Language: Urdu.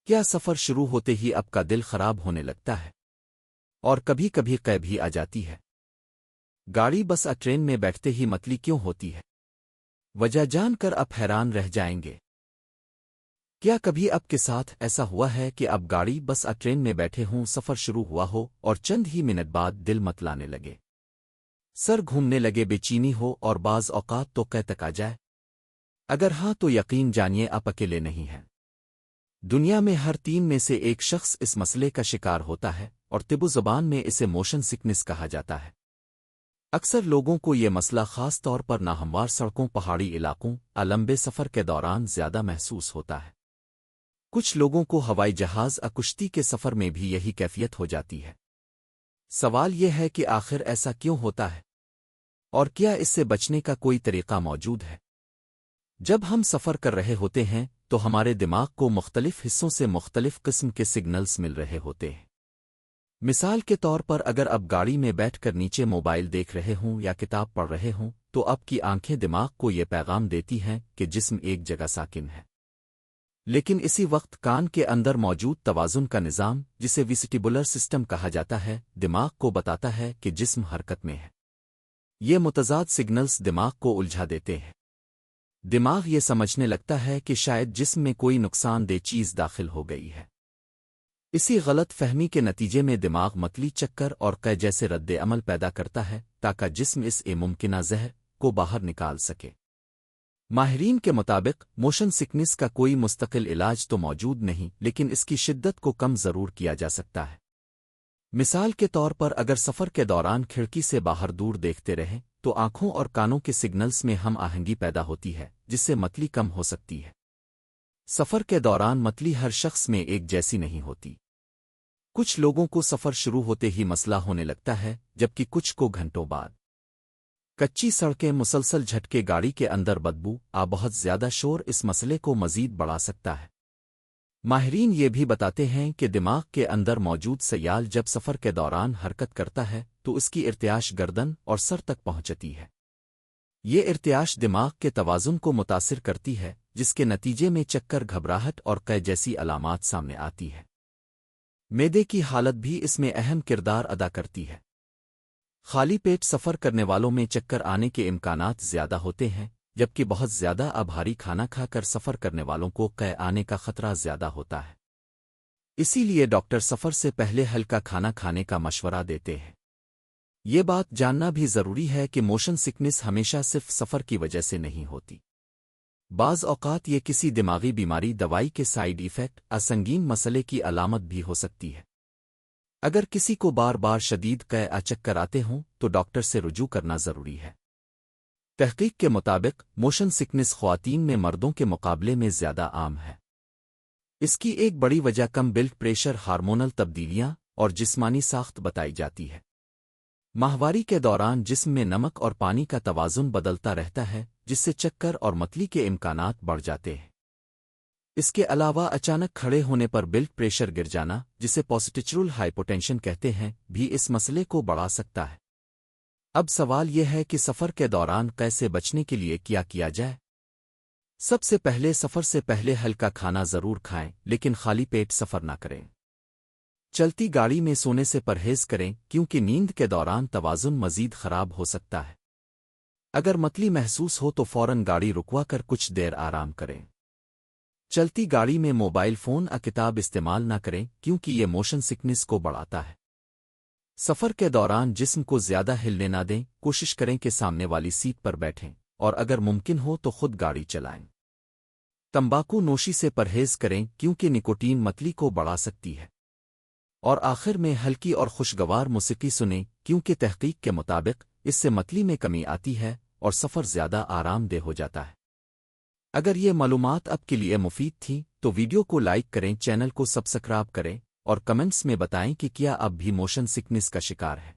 کیا سفر شروع ہوتے ہی آپ کا دل خراب ہونے لگتا ہے اور کبھی کبھی قے بھی آ جاتی ہے؟ گاڑی بس ٹرین میں بیٹھتے ہی متلی کیوں ہوتی ہے؟ وجہ جان کر آپ حیران رہ جائیں گے۔ کیا کبھی آپ کے ساتھ ایسا ہوا ہے کہ آپ گاڑی بس ٹرین میں بیٹھے ہوں، سفر شروع ہوا ہو اور چند ہی منٹ بعد دل متلانے لگے، سر گھومنے لگے، بے چینی ہو اور بعض اوقات تو قے تک آ جائے؟ اگر ہاں تو یقین جانیے آپ اکیلے نہیں ہیں۔ دنیا میں ہر 3 میں سے ایک شخص اس مسئلے کا شکار ہوتا ہے، اور طب زبان میں اسے موشن سکنس کہا جاتا ہے۔ اکثر لوگوں کو یہ مسئلہ خاص طور پر ناہموار سڑکوں، پہاڑی علاقوں، لمبے سفر کے دوران زیادہ محسوس ہوتا ہے۔ کچھ لوگوں کو ہوائی جہاز کشتی کے سفر میں بھی یہی کیفیت ہو جاتی ہے۔ سوال یہ ہے کہ آخر ایسا کیوں ہوتا ہے، اور کیا اس سے بچنے کا کوئی طریقہ موجود ہے؟ جب ہم سفر کر رہے ہوتے ہیں تو ہمارے دماغ کو مختلف حصوں سے مختلف قسم کے سگنلز مل رہے ہوتے ہیں۔ مثال کے طور پر اگر آپ گاڑی میں بیٹھ کر نیچے موبائل دیکھ رہے ہوں یا کتاب پڑھ رہے ہوں تو آپ کی آنکھیں دماغ کو یہ پیغام دیتی ہیں کہ جسم ایک جگہ ساکن ہے، لیکن اسی وقت کان کے اندر موجود توازن کا نظام، جسے ویسٹیبولر سسٹم کہا جاتا ہے، دماغ کو بتاتا ہے کہ جسم حرکت میں ہے۔ یہ متضاد سگنلز دماغ کو الجھا دیتے ہیں۔ دماغ یہ سمجھنے لگتا ہے کہ شاید جسم میں کوئی نقصان دہ چیز داخل ہو گئی ہے۔ اسی غلط فہمی کے نتیجے میں دماغ متلی، چکر اور قے جیسے رد عمل پیدا کرتا ہے تاکہ جسم اس ممکنہ زہر کو باہر نکال سکے۔ ماہرین کے مطابق موشن سکنس کا کوئی مستقل علاج تو موجود نہیں، لیکن اس کی شدت کو کم ضرور کیا جا سکتا ہے۔ مثال کے طور پر اگر سفر کے دوران کھڑکی سے باہر دور دیکھتے رہیں تو آنکھوں اور کانوں کے سگنلز میں ہم آہنگی پیدا ہوتی ہے، جس سے متلی کم ہو سکتی ہے۔ سفر کے دوران متلی ہر شخص میں ایک جیسی نہیں ہوتی۔ کچھ لوگوں کو سفر شروع ہوتے ہی مسئلہ ہونے لگتا ہے، جبکہ کچھ کو گھنٹوں بعد۔ کچی سڑکیں، مسلسل جھٹکے، گاڑی کے اندر بدبو، بہت زیادہ شور اس مسئلے کو مزید بڑھا سکتا ہے۔ ماہرین یہ بھی بتاتے ہیں کہ دماغ کے اندر موجود سیال جب سفر کے دوران حرکت کرتا ہے تو اس کی ارتعاش گردن اور سر تک پہنچتی ہے۔ یہ ارتعاش دماغ کے توازن کو متاثر کرتی ہے، جس کے نتیجے میں چکر، گھبراہٹ اور قے جیسی علامات سامنے آتی ہے۔ معدے کی حالت بھی اس میں اہم کردار ادا کرتی ہے۔ خالی پیٹ سفر کرنے والوں میں چکر آنے کے امکانات زیادہ ہوتے ہیں، جبکہ بہت زیادہ بھاری کھانا کھا کر سفر کرنے والوں کو قے آنے کا خطرہ زیادہ ہوتا ہے۔ اسی لیے ڈاکٹر سفر سے پہلے ہلکا کھانا کھانے کا مشورہ دیتے ہیں۔ یہ بات جاننا بھی ضروری ہے کہ موشن سکنس ہمیشہ صرف سفر کی وجہ سے نہیں ہوتی۔ بعض اوقات یہ کسی دماغی بیماری، دوائی کے سائیڈ ایفیکٹ، سنگین مسئلے کی علامت بھی ہو سکتی ہے۔ اگر کسی کو بار بار شدید قے چکر آتے ہوں تو ڈاکٹر سے رجوع کرنا ضروری ہے۔ تحقیق کے مطابق موشن سکنس خواتین میں مردوں کے مقابلے میں زیادہ عام ہے۔ اس کی ایک بڑی وجہ کم بلڈ پریشر، ہارمونل تبدیلیاں اور جسمانی ساخت بتائی جاتی ہے۔ ماہواری کے دوران جسم میں نمک اور پانی کا توازن بدلتا رہتا ہے، جس سے چکر اور متلی کے امکانات بڑھ جاتے ہیں۔ اس کے علاوہ اچانک کھڑے ہونے پر بلڈ پریشر گر جانا، جسے پوسٹیچرل ہائپوٹینشن کہتے ہیں، بھی اس مسئلے کو بڑھا سکتا ہے۔ اب سوال یہ ہے کہ سفر کے دوران قے سے بچنے کے لیے کیا کیا جائے؟ سب سے پہلے سفر سے پہلے ہلکا کھانا ضرور کھائیں، لیکن خالی پیٹ سفر نہ کریں۔ چلتی گاڑی میں سونے سے پرہیز کریں، کیونکہ نیند کے دوران توازن مزید خراب ہو سکتا ہے۔ اگر متلی محسوس ہو تو فوراً گاڑی رکوا کر کچھ دیر آرام کریں۔ چلتی گاڑی میں موبائل فون کتاب استعمال نہ کریں، کیونکہ یہ موشن سکنس کو بڑھاتا ہے۔ سفر کے دوران جسم کو زیادہ ہلنے نہ دیں، کوشش کریں کہ سامنے والی سیٹ پر بیٹھیں، اور اگر ممکن ہو تو خود گاڑی چلائیں۔ تمباکو نوشی سے پرہیز کریں، کیونکہ نکوٹین متلی کو بڑھا سکتی ہے۔ اور آخر میں ہلکی اور خوشگوار موسیقی سنیں، کیونکہ تحقیق کے مطابق اس سے متلی میں کمی آتی ہے اور سفر زیادہ آرام دہ ہو جاتا ہے۔ اگر یہ معلومات آپ کے لیے مفید تھیں تو ویڈیو کو لائک کریں، چینل کو سبسکرائب کریں اور کمنٹس میں بتائیں کہ کیا اب بھی موشن سکنس کا شکار ہے۔